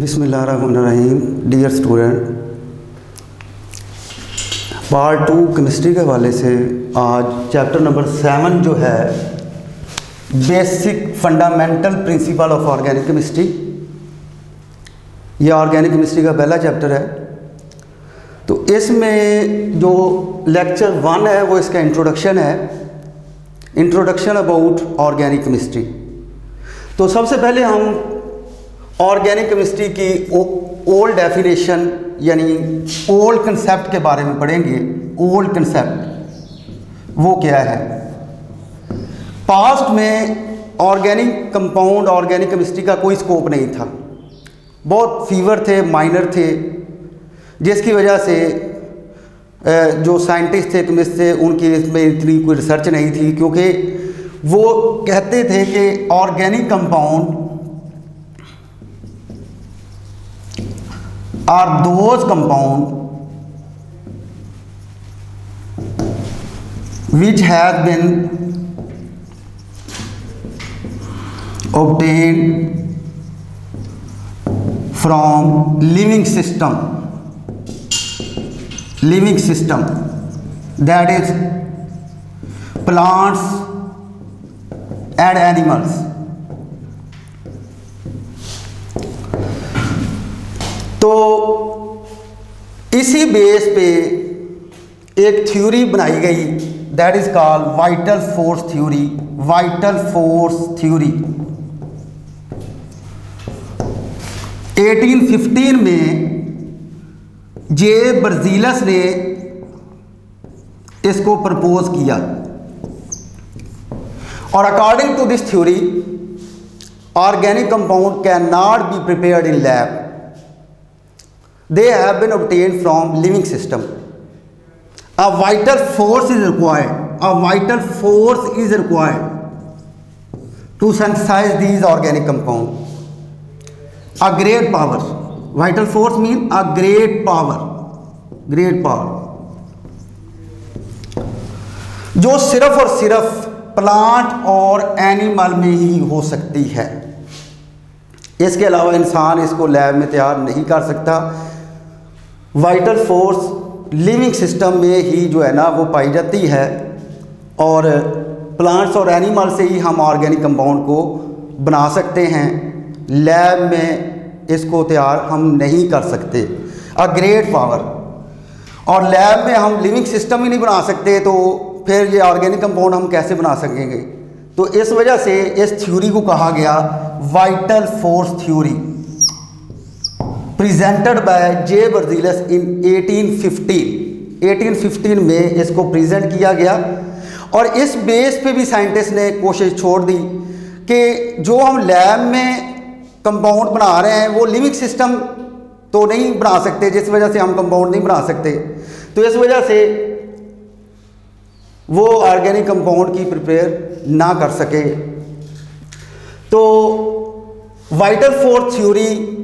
बिस्मिल्लाहिर्रहमानिर्रहीम। Dear student, part 2 chemistry के हवाले से आज चैप्टर नंबर 7 जो है basic fundamental principle of organic chemistry, यह ऑर्गेनिक केमिस्ट्री का पहला चैप्टर है। तो इसमें जो लेक्चर 1 है वो इसका इंट्रोडक्शन है, इंट्रोडक्शन अबाउट ऑर्गेनिक केमिस्ट्री। तो सबसे पहले हम ऑर्गेनिक केमिस्ट्री की ओल्ड डेफिनेशन यानी ओल्ड कंसेप्ट के बारे में पढ़ेंगे। ओल्ड कंसेप्ट वो क्या है? पास्ट में ऑर्गेनिक कंपाउंड, ऑर्गेनिक केमिस्ट्री का कोई स्कोप नहीं था, बहुत फीवर थे, माइनर थे, जिसकी वजह से जो साइंटिस्ट थे, केमिस्ट थे, उनकी इसमें इतनी कोई रिसर्च नहीं थी, क्योंकि वो कहते थे कि organic compound are those compound which have been obtained from living system that is plants and animals। तो इसी बेस पे एक थ्योरी बनाई गई, that is called vital force theory. Vital force theory 1815 में जे बर्जीलस ने इसको प्रपोज किया, और according to this theory organic compound can not be prepared in lab, they have been obtained from living system। A vital force is required, a vital force is required to synthesize these organic compound। A great power, vital force mean a great power, great power जो सिर्फ और सिर्फ plant और animal में ही हो सकती है। इसके अलावा इंसान इसको लैब में तैयार नहीं कर सकता। वाइटल फोर्स लिविंग सिस्टम में ही जो है ना वो पाई जाती है, और प्लांट्स और एनिमल से ही हम ऑर्गेनिक कंपाउंड को बना सकते हैं। लैब में इसको तैयार हम नहीं कर सकते। अ ग्रेट पावर, और लैब में हम लिविंग सिस्टम ही नहीं बना सकते, तो फिर ये ऑर्गेनिक कंपाउंड हम कैसे बना सकेंगे? तो इस वजह से इस थ्योरी को कहा गया vital force theory, presented by J Berzelius in 1815 में इसको प्रेजेंट किया गया। और इस बेस पे भी साइंटिस्ट ने कोशिश छोड़ दी कि जो हम लैब में कंपाउंड बना रहे हैं वो लिविंग सिस्टम तो नहीं बना सकते, जिस वजह से हम कंपाउंड नहीं बना सकते। तो इस वजह से वो ऑर्गेनिक कंपाउंड की प्रिपेयर ना कर सके। तो वाइटल फोर्स थ्योरी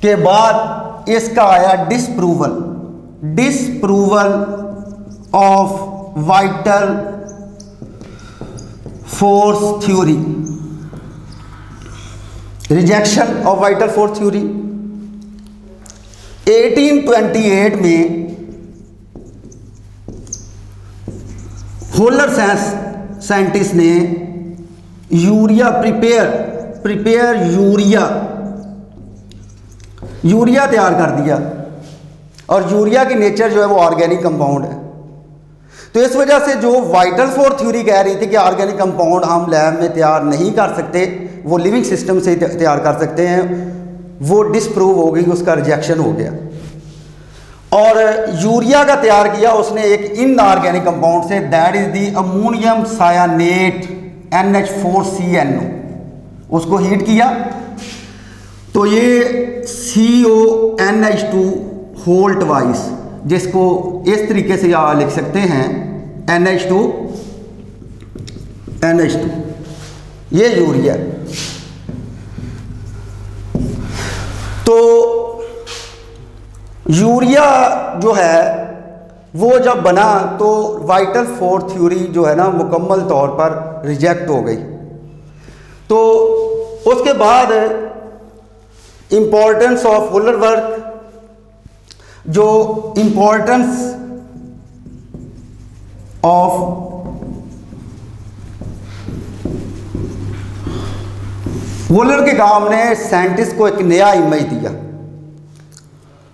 के बाद इसका आया disproval of vital force theory, rejection of vital force theory. 1828 में होलर साइंटिस्ट ने यूरिया प्रिपेयर यूरिया तैयार कर दिया, और यूरिया की नेचर जो है वो ऑर्गेनिक कंपाउंड है। तो इस वजह से जो वाइटल फोर्स थ्योरी कह रही थी कि ऑर्गेनिक कंपाउंड हम लैब में तैयार नहीं कर सकते, वो लिविंग सिस्टम से तैयार कर सकते हैं, वो डिसप्रूव हो गई, उसका रिजेक्शन हो गया। और यूरिया का तैयार किया उसने एक इनऑर्गेनिक कंपाउंड से, that is the ammonium cyanate NH4CnO। उसको हीट किया तो ये CONH2 होल ट्वाइस, जिसको इस तरीके से आप लिख सकते हैं NH2, ये यूरिया। तो यूरिया जो है वो जब बना तो वाइटल फोर्स थ्योरी जो है ना मुकम्मल तौर पर रिजेक्ट हो गई। तो उसके बाद इम्पोर्टेंस ऑफ वूलर वर्क, जो इम्पोर्टेंस ऑफ वूलर के काम ने साइंटिस्ट को एक नया इमेज दिया,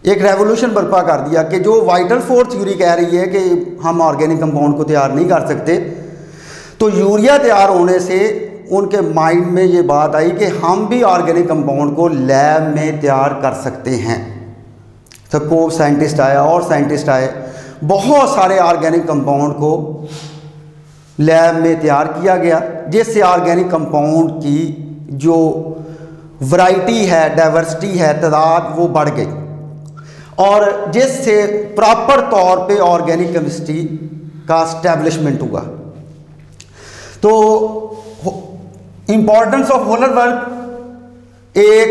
एक रेवोल्यूशन बर्पा कर दिया कि जो वाइटल फोर्स थ्योरी कह रही है कि हम ऑर्गेनिक कंपाउंड को तैयार नहीं कर सकते, तो यूरिया तैयार होने से उनके माइंड में ये बात आई कि हम भी ऑर्गेनिक कंपाउंड को लैब में तैयार कर सकते हैं। तो कोई साइंटिस्ट आया और साइंटिस्ट आए, बहुत सारे ऑर्गेनिक कंपाउंड को लैब में तैयार किया गया, जिससे ऑर्गेनिक कंपाउंड की जो वैरायटी है, डाइवर्सिटी है, तादाद वो बढ़ गई, और जिससे प्रॉपर तौर पे ऑर्गेनिक केमिस्ट्री का स्टैब्लिशमेंट हुआ। तो इम्पोर्टेंस ऑफ वूलर वर्क एक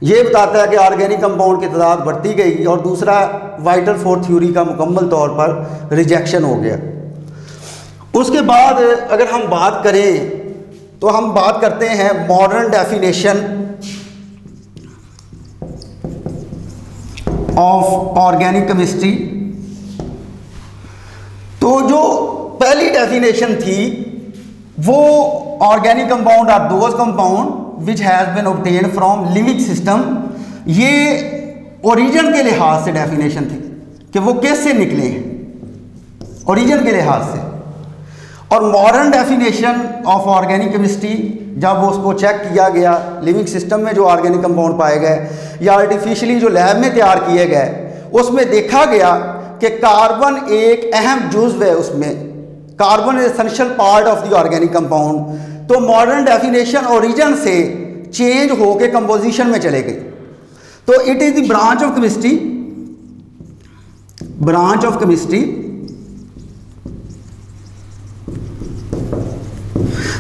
ये बताता है कि ऑर्गेनिक कंपाउंड की तादाद बढ़ती गई, और दूसरा वाइटल फोर्स थ्योरी का मुकम्मल तौर पर रिजेक्शन हो गया। उसके बाद अगर हम बात करें तो हम बात करते हैं modern definition of organic chemistry. तो जो पहली डेफिनेशन थी वो organic compound are those compound which has been obtained from living system. ये ओरिजिन के लिहाज से डेफिनेशन थी कि वो कैसे निकले हैं, ओरिजिन के लिहाज से। और modern definition of organic chemistry, जब उसको चेक किया गया लिविंग सिस्टम में जो ऑर्गेनिक कंपाउंड पाए गए या आर्टिफिशियली जो लैब में तैयार किए गए, उसमें देखा गया कि कार्बन एक अहम जुज़्व है, उसमें carbon is essential part of the organic compound. तो मॉडर्न डेफिनेशन ओरिजिन से चेंज होकर कंपोजिशन में चले गई। तो it is the branch of chemistry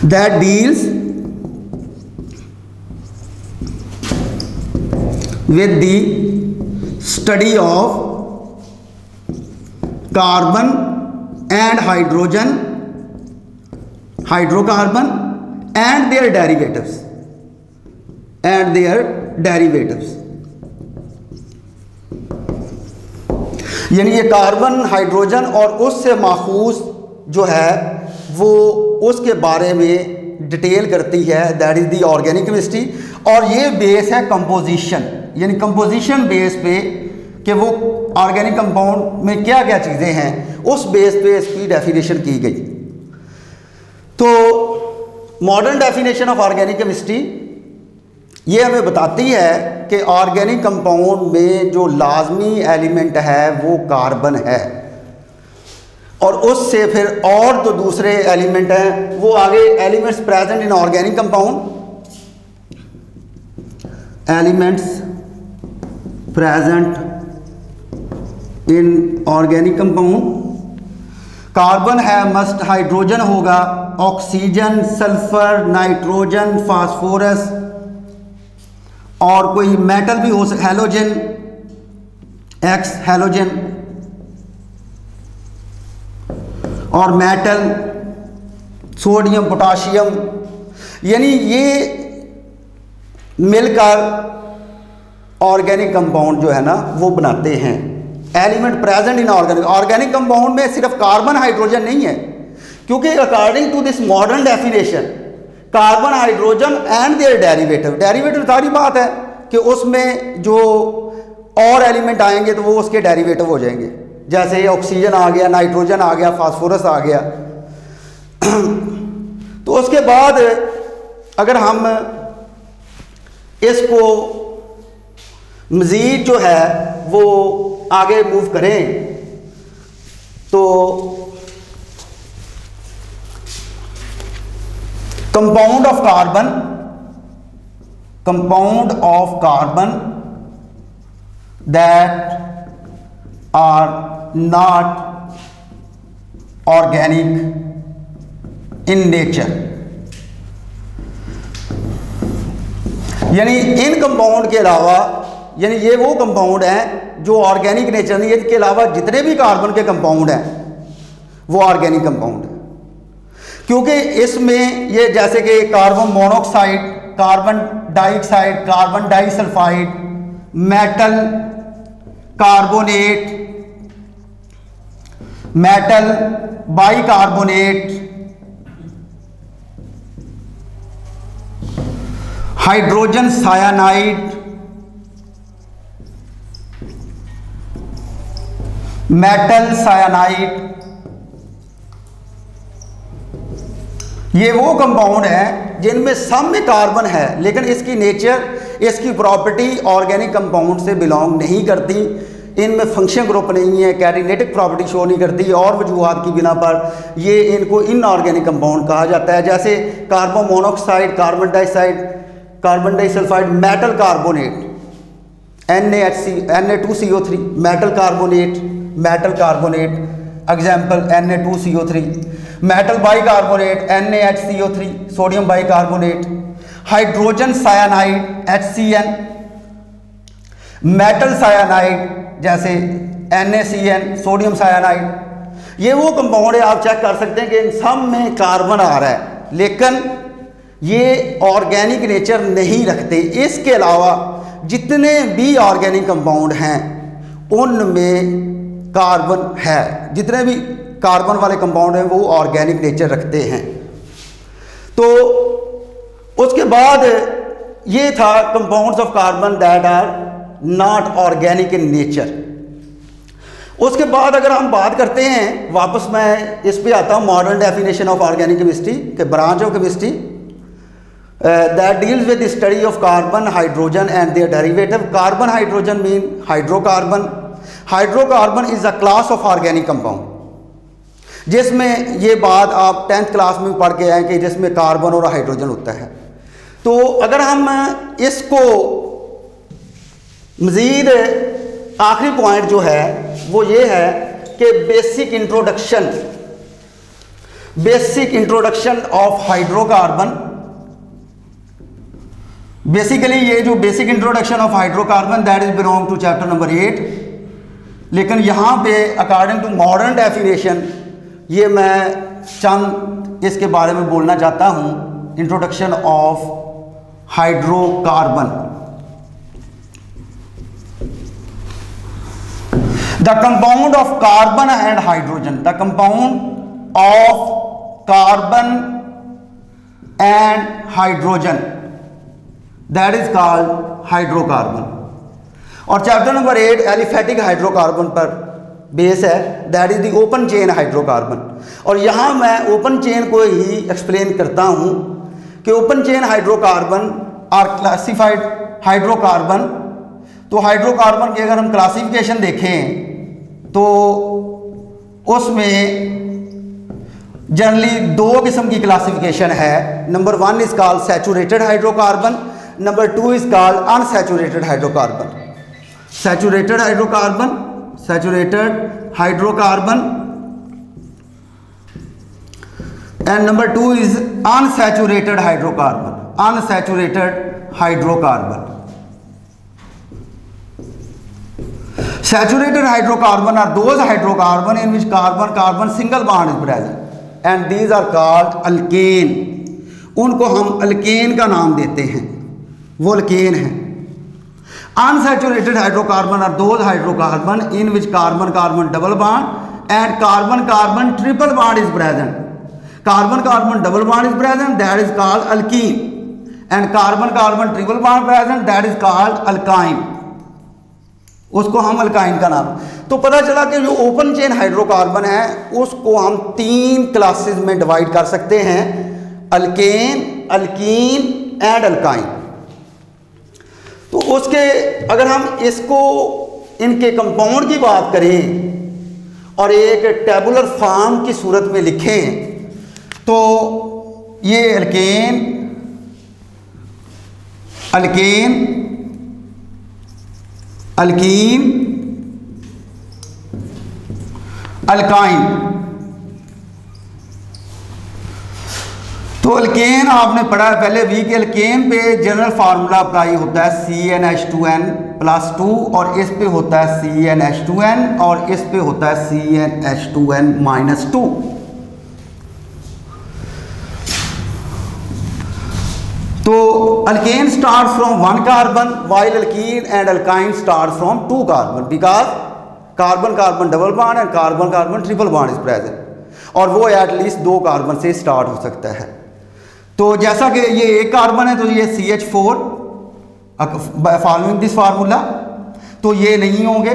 that deals with the study of carbon and hydrogen, hydrocarbon and their derivatives, यानी ये carbon, hydrogen और उससे माखूज जो है वो उसके बारे में डिटेल करती है, that is the organic chemistry. और ये बेस है कंपोजिशन, यानी कंपोजिशन बेस पे कि वो ऑर्गेनिक कंपाउंड में क्या क्या चीज़ें हैं, उस बेस पे इसकी डेफिनेशन की गई। तो modern definition of organic chemistry ये हमें बताती है कि ऑर्गेनिक कंपाउंड में जो लाजमी एलिमेंट है वो कार्बन है, और उससे फिर और जो दूसरे एलिमेंट हैं वो आगे elements present in organic compound, elements present in organic compound. Carbon है मस्ट, हाइड्रोजन होगा, ऑक्सीजन, सल्फर, नाइट्रोजन, फास्फोरस, और कोई मेटल भी हो सकता, हैलोजन, एक्स हैलोजन और मेटल, सोडियम, पोटाशियम, यानी ये मिलकर ऑर्गेनिक कंपाउंड जो है ना वो बनाते हैं। Element present in organic compound में सिर्फ कार्बन, हाइड्रोजन नहीं है, क्योंकि according to this modern definition carbon, hydrogen and their derivative सारी बात है कि उसमें जो और एलिमेंट आएंगे तो वो उसके डेरिवेटिव हो जाएंगे, जैसे ऑक्सीजन आ गया, नाइट्रोजन आ गया, फास्फोरस आ गया। तो उसके बाद अगर हम इसको मज़ीद जो है वो आगे मूव करें तो compound of carbon that are not organic in nature, यानी इन कंपाउंड के अलावा, यानी ये वो कंपाउंड हैं जो ऑर्गेनिक नेचर नहीं है, इसके अलावा जितने भी कार्बन के कंपाउंड हैं वो ऑर्गेनिक कंपाउंड है, क्योंकि इसमें ये जैसे कि carbon monoxide, carbon dioxide, carbon disulphide, metal carbonate, metal bicarbonate, hydrogen cyanide, metal cyanide, ये वो कंपाउंड है जिनमें सब में कार्बन है लेकिन इसकी नेचर, इसकी प्रॉपर्टी ऑर्गेनिक कंपाउंड से बिलोंग नहीं करती, इनमें फंक्शन ग्रुप नहीं है, कैटालिटिक प्रॉपर्टी शो नहीं करती और वजूहात की बिना पर ये इनको इनऑर्गेनिक कंपाउंड कहा जाता है। जैसे carbon monoxide, carbon dioxide, carbon disulphide, metal carbonate, Na2CO3, metal carbonate, metal carbonate, example Na2CO3, metal bicarbonate NaHCO3, sodium bicarbonate, hydrogen cyanide HCN, metal cyanide जैसे NaCN, सोडियम सायानाइड। ये वो कंपाउंड है, आप चेक कर सकते हैं कि इन सब में कार्बन आ रहा है लेकिन ये ऑर्गेनिक नेचर नहीं रखते। इसके अलावा जितने भी ऑर्गेनिक कंपाउंड हैं उनमें कार्बन है, जितने भी कार्बन वाले कंपाउंड हैं वो ऑर्गेनिक नेचर रखते हैं। तो उसके बाद ये था compounds of carbon that are not organic in nature. उसके बाद अगर हम बात करते हैं, वापस मैं इस पे आता हूँ, modern definition of organic chemistry के branch of chemistry that deals with the study of carbon, hydrogen and their derivative. Carbon, hydrogen mean hydrocarbon. Hydrocarbon is a class of organic compound, जिसमें ये बात आप 10th क्लास में पढ़ के आए कि जिसमें कार्बन और हाइड्रोजन होता है। तो अगर हम इसको मज़ीद आखिरी पॉइंट जो है वो ये है कि basic introduction of hydrocarbon. Basically ये जो basic introduction of hydrocarbon that is belong to chapter number 8, लेकिन यहाँ पे अकॉर्डिंग टू मॉडर्न डेफिनेशन ये मैं चंद इसके बारे में बोलना चाहता हूँ। Introduction of hydrocarbon. The compound of carbon and hydrogen, the compound of carbon and hydrogen that is called hydrocarbon. और चैप्टर नंबर 8 एलिफेटिक हाइड्रोकार्बन पर बेस है, that is the open chain hydrocarbon. और यहाँ मैं ओपन चेन को ही explain करता हूँ कि open chain hydrocarbon are classified hydrocarbon. तो हाइड्रोकार्बन की अगर हम क्लासिफिकेशन देखें तो उसमें जनरली दो किस्म की क्लासिफिकेशन है। Number 1 is called saturated hydrocarbon, number 2 is called unsaturated hydrocarbon. Saturated hydrocarbon and number 2 is unsaturated hydrocarbon. Saturated hydrocarbon are those hydrocarbon in which carbon single bond is present and these are called alkane. उनको हम alkane का नाम देते हैं, वो alkane है। Unsaturated hydrocarbon are those hydrocarbon in which carbon double bond and carbon triple bond is present. Carbon double bond is present, that is called alkene, and carbon triple bond present, that is called alkyne. उसको हम alkyne का नाम। तो पता चला कि जो open chain hydrocarbon है उसको हम 3 क्लासेस में डिवाइड कर सकते हैं, अल्केन, अल्कीन एंड अल्काइन। तो उसके अगर हम इसको इनके कंपाउंड की बात करें और एक टेबुलर फॉर्म की सूरत में लिखें तो ये अल्केन, अल्कीन, अल्काइन। तो अल्केन आपने पढ़ा है पहले भी कि अल्केन पे जनरल फार्मूला अप्लाई होता है CnH2n+2 और इस पे होता है CnH2n और इस पे होता है CnH2n-2। तो alkane start from 1 carbon while alkyne and alkyne start from 2 carbon because carbon carbon double bond and carbon carbon triple bond is present और वो एटलीस्ट 2 कार्बन से स्टार्ट हो सकता है। तो जैसा कि ये 1 कार्बन है तो ये CH4 फॉलोइंग दिस फार्मूला, तो ये नहीं होंगे।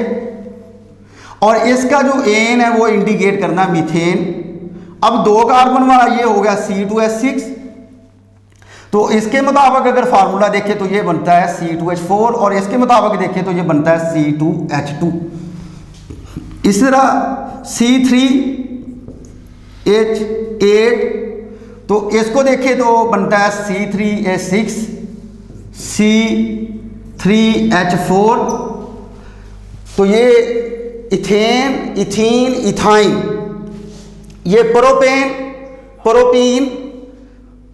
और इसका जो एन है वो इंडिकेट करना मीथेन। अब 2 कार्बन वाला ये हो गया C2H6, तो इसके मुताबिक अगर फार्मूला देखें तो ये बनता है C2H4 और इसके मुताबिक देखें तो ये बनता है C2H2। इस तरह C3H8, तो इसको देखें तो बनता है C3H6, C3H4। तो ये इथेन, इथीन, इथाइन, ये प्रोपेन, प्रोपीन,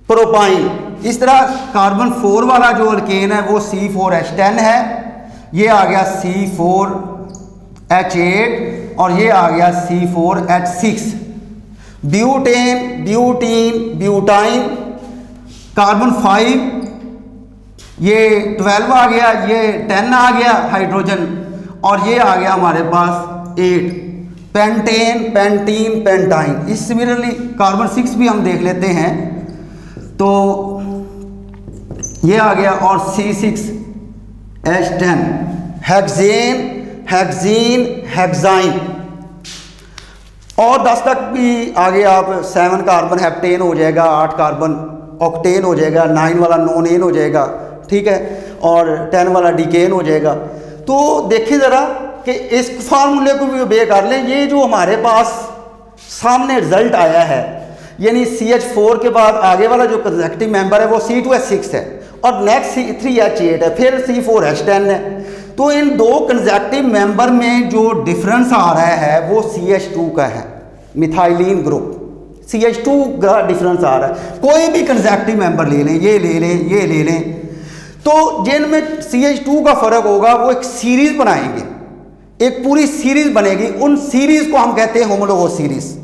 प्रोपाइन। इस तरह कार्बन 4 वाला जो अल्केन है वो C4H10 है, ये आ गया C4H8 और ये आ गया C4H6। Butane, butene, butyne, carbon 5, ये 12 आ गया, ये 10 आ गया हाइड्रोजन और ये आ गया हमारे पास 8। Pentane, pentene, pentyne. इस सिमिलरली कार्बन 6 भी हम देख लेते हैं, तो ये आ गया और C6H10। हेक्सेन, हेक्सीन, हेक्साइन और 10 तक भी आगे आप 7 कार्बन हेप्टेन हो जाएगा, 8 कार्बन ऑक्टेन हो जाएगा, 9 वाला नोनेन हो जाएगा, ठीक है, और 10 वाला डिकेन हो जाएगा। तो देखिए ज़रा कि इस फार्मूले को भी ओबे कर लें। ये जो हमारे पास सामने रिजल्ट आया है, यानी CH4 के बाद आगे वाला जो कंसेक्टिव मेंबर है वो C2H6 है और नेक्स्ट C3H8 है, फिर C4H10 है। तो इन 2 कंसेक्टिव मेंबर में जो डिफरेंस आ रहा है वो CH2 का है, मिथाइलिन ग्रुप CH2 का डिफरेंस आ रहा है। कोई भी कंसेक्टिव मेंबर ले लें, ये ले लें, ये ले लें, तो जिनमें CH2 का फर्क होगा वो एक सीरीज बनाएंगे, एक पूरी सीरीज बनेगी। उन सीरीज को हम कहते हैं होमोलोगस सीरीज,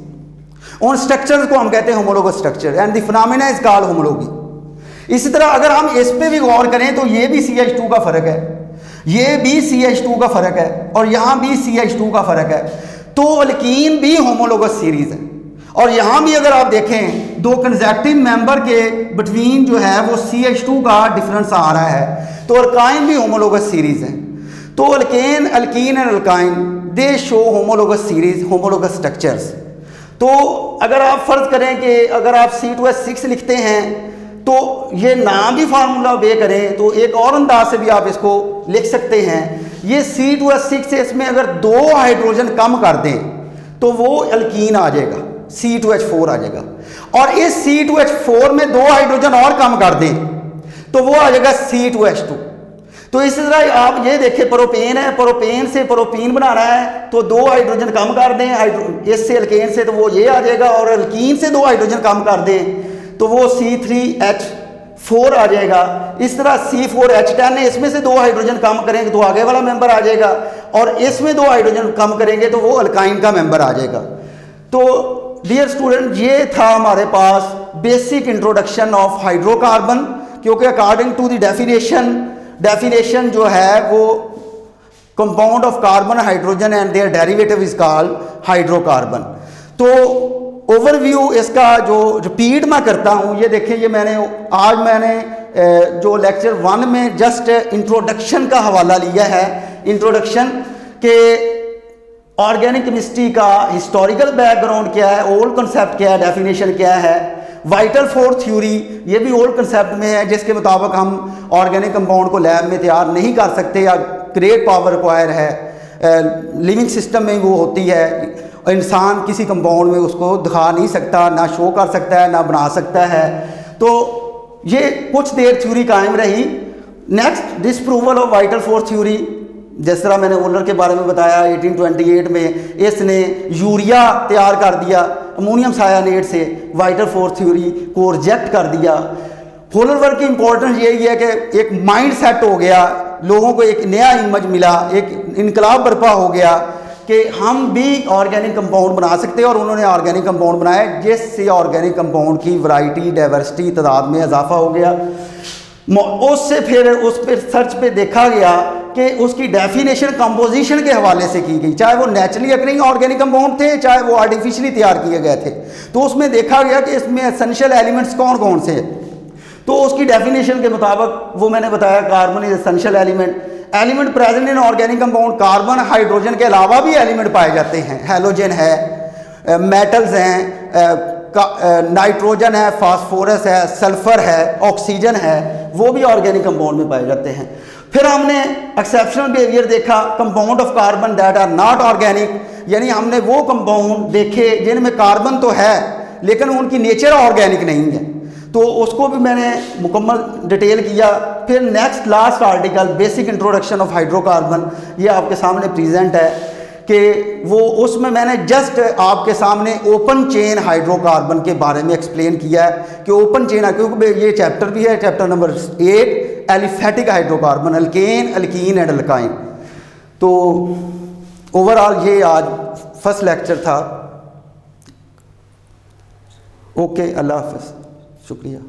उन स्ट्रक्चर्स को हम कहते हैं homologous structure and the phenomena is called homology. इसी तरह अगर हम इस पे भी गौर करें तो ये भी CH2 का फर्क है, ये भी CH2 का फर्क है और यहां भी CH2 का फर्क है। तो अल्कीन भी होमोलोगस सीरीज है और यहां भी अगर आप देखें 2 कंसेक्टिव मेंबर के बिटवीन जो है वो CH2 का डिफरेंस आ रहा है, तो अल्काइन भी होमोलोगस सीरीज है। तो alkane, alkyne and alkyne they show homologous series, homologous structures. तो अगर आप फर्ज करें कि अगर आप C2H6 लिखते हैं तो ये नाम भी फार्मूला बे करें तो एक और अंदाज से भी आप इसको लिख सकते हैं। ये C2H6 से इसमें अगर 2 हाइड्रोजन कम कर दें तो वो अल्कीन आ जाएगा, C2H4 आ जाएगा, और इस C2H4 में 2 हाइड्रोजन और कम कर दें तो वो आ जाएगा C2H2। तो इस तरह आप ये देखें, प्रोपेन है, प्रोपेन से प्रोपीन बनाना है तो 2 हाइड्रोजन कम कर दें इससे अल्केन से, तो वो ये आ जाएगा, और अल्कीन से 2 हाइड्रोजन कम कर दें तो वो C3H4 आ जाएगा। इस तरह C4H10 है, इसमें से 2 हाइड्रोजन कम करेंगे तो आगे वाला मेंबर आ जाएगा, और इसमें 2 हाइड्रोजन कम करेंगे तो वो अल्काइन का मेंबर आ जाएगा। तो डियर स्टूडेंट, ये था हमारे पास बेसिक इंट्रोडक्शन ऑफ हाइड्रोकार्बन, क्योंकि अकॉर्डिंग टू द डेफिनेशन जो है वो compound of carbon, hydrogen and their derivative is called hydrocarbon. तो ओवरव्यू इसका जो रिपीट मैं करता हूँ, ये देखिए, ये आज मैंने जो लेक्चर 1 में जस्ट इंट्रोडक्शन का हवाला लिया है, इंट्रोडक्शन के ऑर्गेनिक केमिस्ट्री का हिस्टोरिकल बैकग्राउंड क्या है, ओल्ड कंसेप्ट क्या है, डेफिनेशन क्या है, वाइटल फोर्स थ्योरी ये भी ओल्ड कंसेप्ट में है, जिसके मुताबिक हम ऑर्गेनिक कंपाउंड को लैब में तैयार नहीं कर सकते या ग्रेट पावर रिक्वायर है, लिविंग सिस्टम में वो होती है, इंसान किसी कंपाउंड में उसको दिखा नहीं सकता, ना शो कर सकता है, ना बना सकता है। तो ये कुछ देर थ्योरी कायम रही। Next, disproval of vital force theory, जिस तरह मैंने वोलर के बारे में बताया, 1828 में इसने यूरिया तैयार कर दिया अमोनियम सायानेट से, वाइटल फोर्स थ्योरी को रिजेक्ट कर दिया। वोलर वर्क की इंपॉर्टेंस यही है कि एक माइंड सेट हो गया, लोगों को एक नया इमेज मिला, एक इनकलाब बर्पा हो गया कि हम भी ऑर्गेनिक कंपाउंड बना सकते हैं, और उन्होंने ऑर्गेनिक कंपाउंड बनाए जिससे ऑर्गेनिक कंपाउंड की वैरायटी, डाइवर्सिटी, तादाद में इजाफा हो गया। उससे फिर उस पर सर्च पे देखा गया कि उसकी डेफिनेशन कंपोजिशन के हवाले से की गई, चाहे वो नेचुरली अकरिंग ऑर्गेनिक कंपाउंड थे चाहे वो आर्टिफिशियली तैयार किए गए थे। तो उसमें देखा गया कि इसमें एसेंशियल एलिमेंट्स कौन कौन से हैं। तो उसकी डेफिनेशन के मुताबिक वो मैंने बताया, carbon is essential element present in organic compound. Carbon hydrogen के अलावा भी एलिमेंट पाए जाते हैं, हेलोजन है, मेटल्स हैं, नाइट्रोजन है, फास्फोरस है, सल्फर है, ऑक्सीजन है, वो भी ऑर्गेनिक कंपाउंड में पाए जाते हैं। फिर हमने एक्सेप्शनल बिहेवियर देखा, compound of carbon that are not organic, यानी हमने वो कंपाउंड देखे जिनमें कार्बन तो है लेकिन उनकी नेचर ऑर्गेनिक नहीं है, तो उसको भी मैंने मुकम्मल डिटेल किया। फिर next last article basic introduction of hydrocarbon, ये आपके सामने प्रेजेंट है कि वो उसमें मैंने जस्ट आपके सामने ओपन चेन हाइड्रोकार्बन के बारे में एक्सप्लेन किया है कि ओपन चेन है, क्योंकि ये चैप्टर भी है, chapter number 8 aliphatic hydrocarbon, alkane, alkyne and alkyne. तो ओवरऑल ये आज फर्स्ट लेक्चर था। ओके, अल्लाह हाफ़िज़, शुक्रिया।